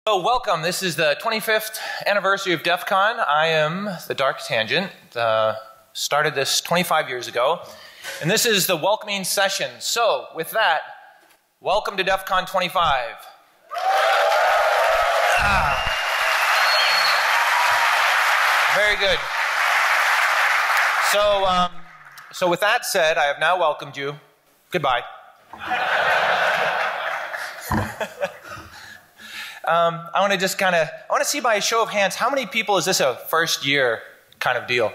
So welcome, this is the 25th anniversary of DEF CON. I am the Dark Tangent. Started this 25 years ago. And this is the welcoming session. So with that, welcome to DEF CON 25. Very good. So with that said, I have now welcomed you. Goodbye. I want to just I want to see by a show of hands, how many people is this a first year kind of deal?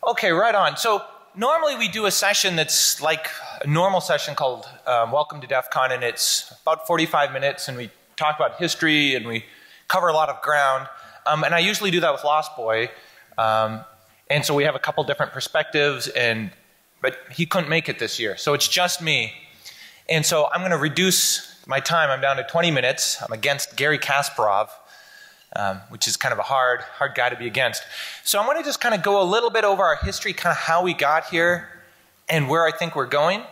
Okay, right on. So normally we do a session that's like a normal session called Welcome to DEF CON, and it's about 45 minutes, and we talk about history, and we cover a lot of ground. And I usually do that with Lost Boy. And so we have a couple different perspectives, but he couldn't make it this year. So it's just me. And so I'm going to reduce my time. I'm down to 20 minutes. I'm against Gary Kasparov, which is kind of a hard guy to be against. So I'm going to just kind of go a little bit over our history, kind of how we got here and where I think we're going,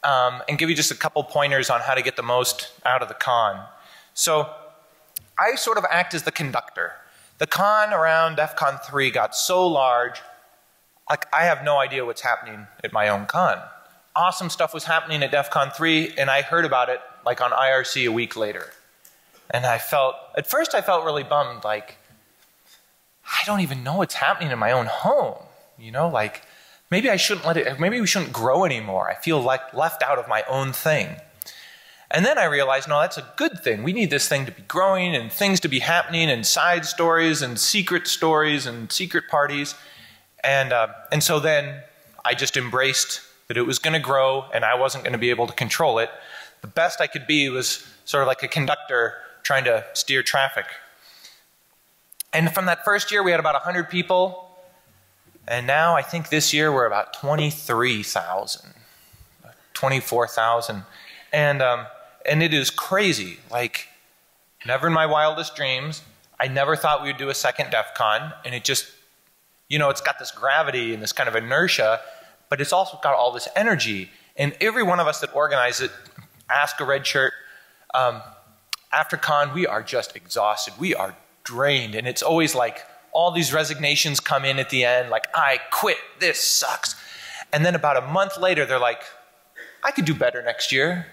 and give you just a couple pointers on how to get the most out of the con. So I sort of act as the conductor. The con around DEF CON 3 got so large, like I have no idea what's happening at my own con. Awesome stuff was happening at DEF CON 3, and I heard about it like on IRC a week later. And at first I felt really bummed, like, I don't even know what's happening in my own home. You know, like, maybe I shouldn't maybe we shouldn't grow anymore. I feel like left out of my own thing. And then I realized, no, that's a good thing. We need this thing to be growing and things to be happening and side stories and secret parties. And so then I just embraced that it was going to grow and I wasn't going to be able to control it. The best I could be was sort of like a conductor trying to steer traffic. And from that first year we had about 100 people. And now I think this year we're about 23,000, 24,000. And it is crazy. Like, never in my wildest dreams. I never thought we would do a second DEF CON. And it just, you know, it's got this gravity and this kind of inertia, but it's also got all this energy. And every one of us that organize it, Ask a Red Shirt, after con, we are just exhausted. We are drained. And it's always like all these resignations come in at the end, like, I quit, this sucks. And then about a month later, they're like, I could do better next year.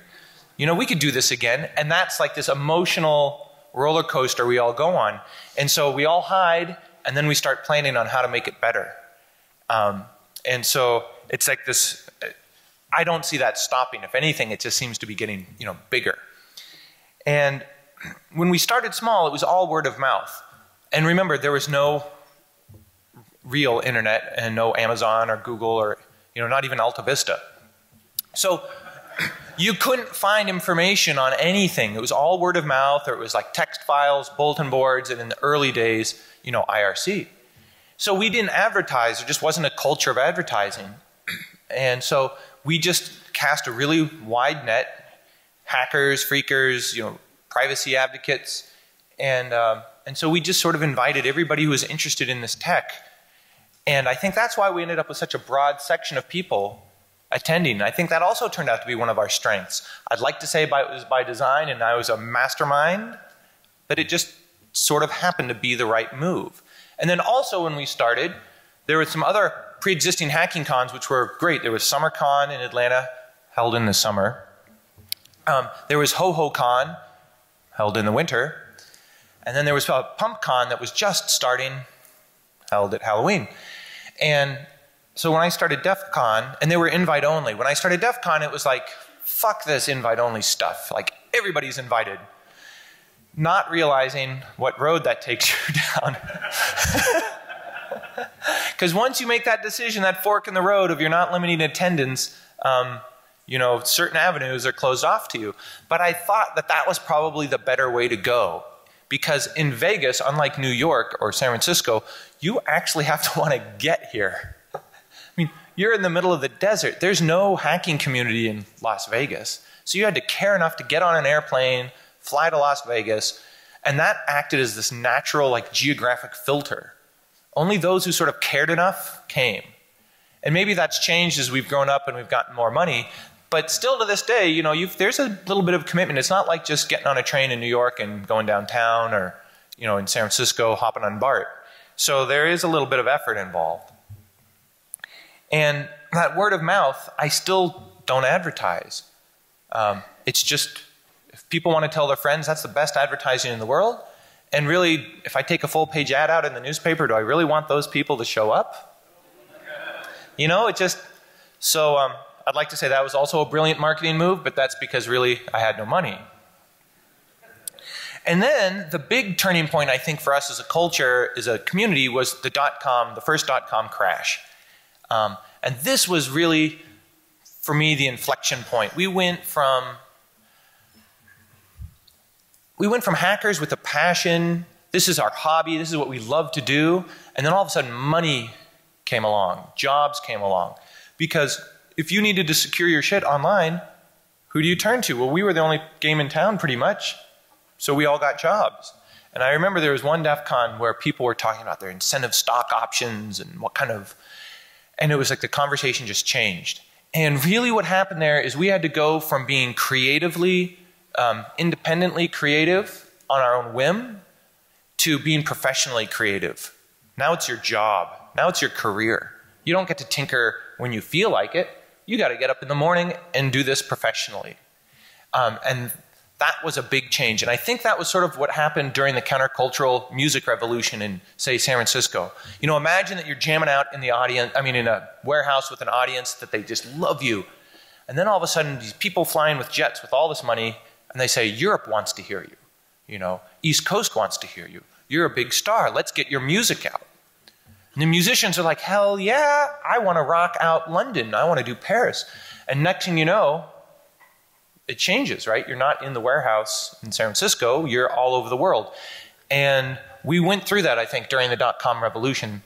You know, we could do this again. And that's like this emotional roller coaster we all go on. And so we all hide, and then we start planning on how to make it better. And so it's like this, I don't see that stopping. If anything, it just seems to be getting, you know, bigger. And when we started small, it was all word of mouth. And remember, there was no real internet and no Amazon or Google or, you know, not even Alta Vista. So you couldn't find information on anything. It was all word of mouth, or it was like text files, bulletin boards, and in the early days, you know, IRC. So we didn't advertise. There just wasn't a culture of advertising. And so we just cast a really wide net. Hackers, freakers, you know, privacy advocates. And so we just sort of invited everybody who was interested in this tech. And I think that's why we ended up with such a broad section of people attending. I think that also turned out to be one of our strengths. I'd like to say it was by design and I was a mastermind, but it just sort of happened to be the right move. And then also when we started, there were some other pre-existing hacking cons which were great. There was SummerCon in Atlanta, held in the summer. There was HoHoCon, held in the winter. And then there was PumpCon that was just starting, held at Halloween. And so when I started DEF CON, and they were invite only. When I started DEF CON, it was like, fuck this invite only stuff. Like, everybody's invited. Not realizing what road that takes you down. Because once you make that decision, that fork in the road of you're not limiting attendance, you know, certain avenues are closed off to you. But I thought that that was probably the better way to go. Because in Vegas, unlike New York or San Francisco, you actually have to want to get here. I mean, you're in the middle of the desert. There's no hacking community in Las Vegas. So you had to care enough to get on an airplane, fly to Las Vegas, and that acted as this natural, like, geographic filter. Only those who sort of cared enough came. And maybe that's changed as we've grown up and we've gotten more money, But still to this day, you know, there's a little bit of commitment. It's not like just getting on a train in New York and going downtown, or, you know, in San Francisco hopping on BART. So there is a little bit of effort involved. And that word of mouth, I still don't advertise. It's just, if people want to tell their friends, that's the best advertising in the world. And really, if I take a full page ad out in the newspaper, do I really want those people to show up? You know, it just, so I'd like to say that was also a brilliant marketing move, but that's because really I had no money. And then the big turning point, I think, for us as a culture, as a community, was the the first .com crash. And this was really, for me, the inflection point. We went from hackers with a passion, this is our hobby, this is what we love to do, and then all of a sudden money came along, jobs came along. Because if you needed to secure your shit online, who do you turn to? Well, we were the only game in town pretty much, so we all got jobs. And I remember there was one DEF CON where people were talking about their incentive stock options and what kind of, and it was like the conversation just changed. And really what happened there is we had to go from being creatively, independently creative on our own whim to being professionally creative. Now it's your job. Now it's your career. You don't get to tinker when you feel like it. You got to get up in the morning and do this professionally. And that was a big change. And I think that was sort of what happened during the countercultural music revolution in, say, San Francisco. You know, imagine that you're jamming out in the audience, I mean, in a warehouse with an audience that they just love you. And then all of a sudden, these people flying with jets with all this money, and they say, Europe wants to hear you. You know, East Coast wants to hear you. You're a big star. Let's get your music out. And the musicians are like, hell yeah, I want to rock out London. I want to do Paris. And next thing you know, it changes, right? You're not in the warehouse in San Francisco. You're all over the world. And we went through that, I think, during the .com revolution.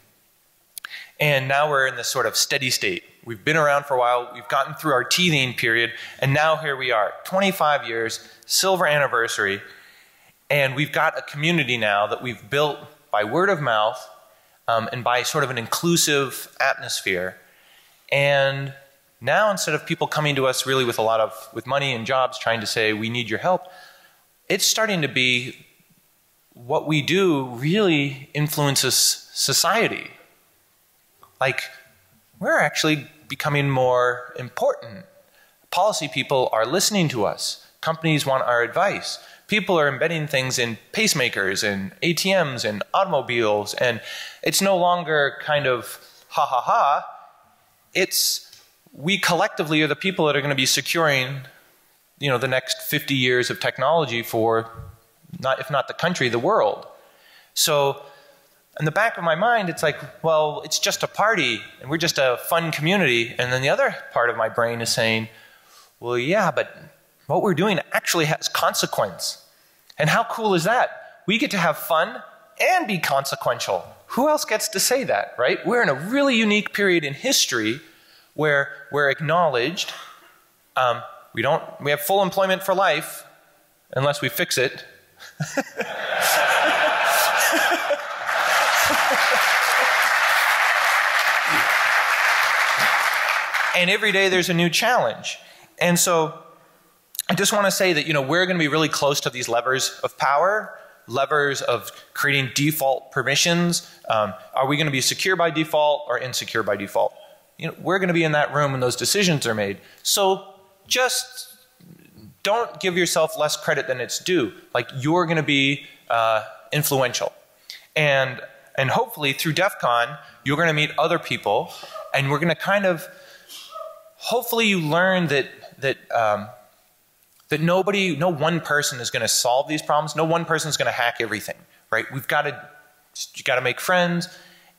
And now we're in this sort of steady state. We've been around for a while. We've gotten through our teething period. And now here we are, 25 years, silver anniversary. And we've got a community now that we've built by word of mouth, and by sort of an inclusive atmosphere. And now instead of people coming to us really with with money and jobs trying to say, we need your help, it's starting to be what we do really influences society. Like, we're actually becoming more important. Policy people are listening to us. Companies want our advice. People are embedding things in pacemakers and ATMs and automobiles, and it's no longer kind of ha ha ha. It's we collectively are the people that are going to be securing, you know, the next 50 years of technology for, if not the country, the world. So in the back of my mind, it's like, well, it's just a party and we're just a fun community. And then the other part of my brain is saying, well, yeah, but what we're doing actually has consequence. And how cool is that? We get to have fun and be consequential. Who else gets to say that, right? We're in a really unique period in history where we're acknowledged. We have full employment for life, unless we fix it. And every day there's a new challenge. And so I just want to say that, you know, we're going to be really close to these levers of power, levers of creating default permissions. Are we going to be secure by default or insecure by default? You know, we're going to be in that room when those decisions are made. So just don't give yourself less credit than it's due. Like, you're going to be influential. And hopefully through DEF CON, you're going to meet other people, and we're going to kind of, hopefully you learn that no one person is going to solve these problems. No one person is going to hack everything, right? You got to make friends,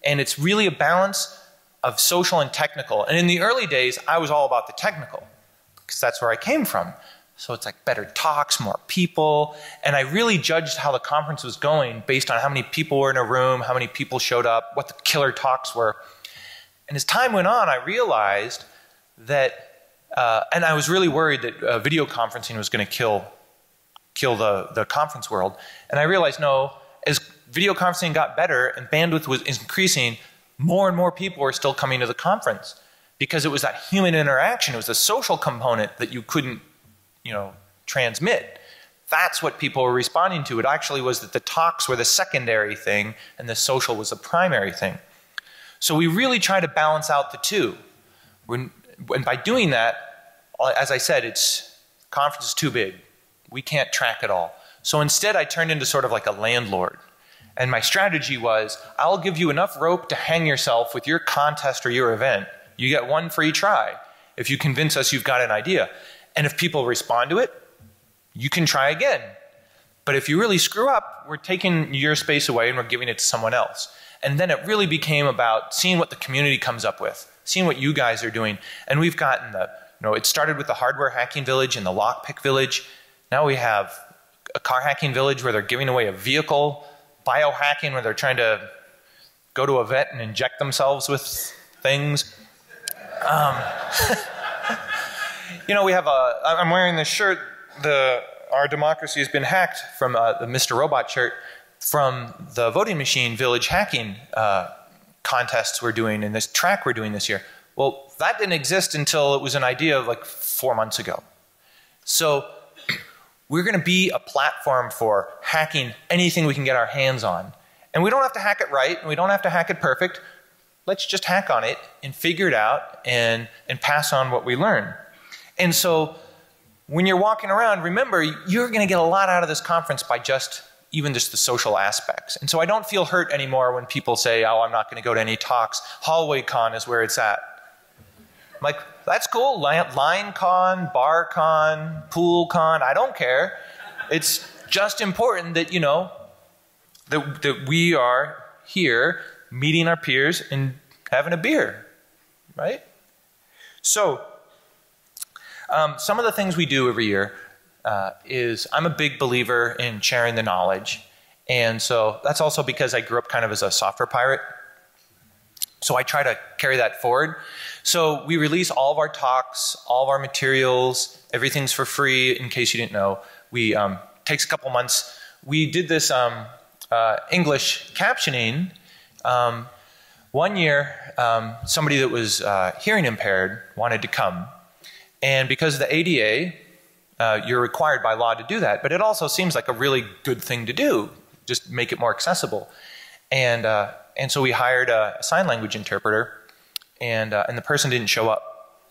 and it's really a balance of social and technical. And in the early days, I was all about the technical, because that's where I came from. So it's like better talks, more people, and I really judged how the conference was going based on how many people were in a room, how many people showed up, what the killer talks were. And as time went on, I realized that, and I was really worried that video conferencing was going to kill the conference world. And I realized, no, as video conferencing got better and bandwidth was increasing, more and more people were still coming to the conference. because it was that human interaction, it was the social component that you couldn't, transmit. That's what people were responding to. It actually was that the talks were the secondary thing and the social was the primary thing. So we really try to balance out the two. And by doing that, as I said, conference is too big. We can't track it all. So instead I turned into sort of like a landlord. And my strategy was, I'll give you enough rope to hang yourself with your contest or your event. You get one free try if you convince us you've got an idea. And if people respond to it, you can try again. But if you really screw up, we're taking your space away and we're giving it to someone else. And then it really became about seeing what the community comes up with, seeing what you guys are doing. And we've gotten it started with the hardware hacking village and the lockpick village. Now we have a car hacking village where they're giving away a vehicle, biohacking where they're trying to go to a vet and inject themselves with things. We have I'm wearing this shirt, our democracy has been hacked from the Mr. Robot shirt from the voting machine village hacking contests we're doing and this track we're doing this year. Well, that didn't exist until it was an idea of like 4 months ago. So we're going to be a platform for hacking anything we can get our hands on. And we don't have to hack it right, and we don't have to hack it perfect. Let's just hack on it and figure it out and pass on what we learn. And so when you're walking around, remember, you're going to get a lot out of this conference by even just the social aspects. And so I don't feel hurt anymore when people say, oh, I'm not going to go to any talks. Hallway Con is where it's at. I'm like, that's cool. Line Con, Bar Con, Pool Con, I don't care. It's just important that, that we are here meeting our peers and having a beer, right? So, some of the things we do every year is I'm a big believer in sharing the knowledge. And so that's also because I grew up kind of as a software pirate. So I try to carry that forward. So we release all of our talks, all of our materials, everything's for free in case you didn't know. Takes a couple months. We did this English captioning. One year, somebody that was hearing impaired wanted to come. And because of the ADA, you're required by law to do that. But it also seems like a really good thing to do, just make it more accessible. And so we hired a sign language interpreter, and the person didn't show up.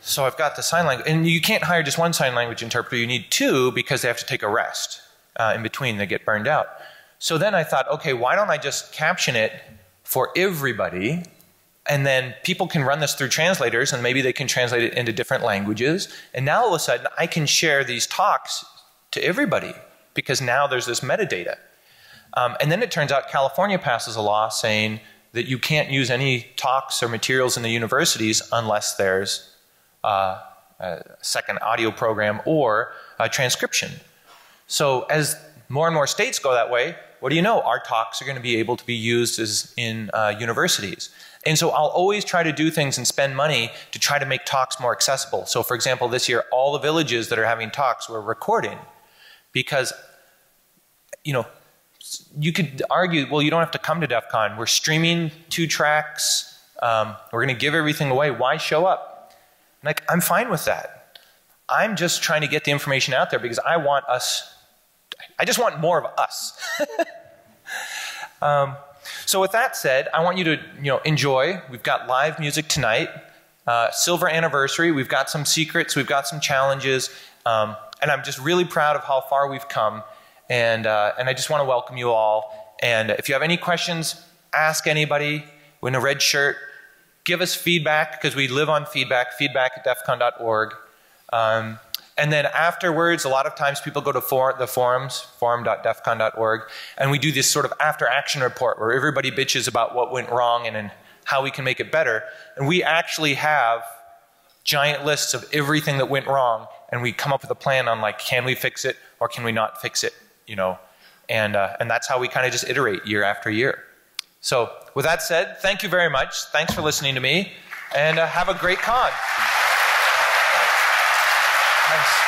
So I've got the sign language, and you can't hire just one sign language interpreter, you need two because they have to take a rest in between, they get burned out. So then I thought, okay, why don't I just caption it for everybody? And then people can run this through translators and maybe they can translate it into different languages. And now all of a sudden I can share these talks to everybody because now there's this metadata. And then it turns out California passes a law saying that you can't use any talks or materials in the universities unless there's a second audio program or a transcription. So as more and more states go that way, what do you know? Our talks are going to be able to be used in universities. And so I'll always try to do things and spend money to try to make talks more accessible. So for example, this year, all the villages that are having talks we're recording because, you could argue, well, you don't have to come to DEF CON. We're streaming 2 tracks. We're going to give everything away. Why show up? I'm fine with that. I'm just trying to get the information out there because I just want more of us. So with that said, I want you to enjoy. We've got live music tonight. Silver anniversary. We've got some secrets. We've got some challenges. And I'm just really proud of how far we've come. And I just want to welcome you all. And if you have any questions, ask anybody in a red shirt. Give us feedback because we live on feedback. Feedback@defcon.org. And then afterwards, a lot of times people go to the forums, forum.defcon.org, and we do this sort of after-action report where everybody bitches about what went wrong and how we can make it better. And we actually have giant lists of everything that went wrong, and we come up with a plan on can we fix it or can we not fix it, And that's how we kind of just iterate year after year. So with that said, thank you very much. Thanks for listening to me, and have a great con. Nice.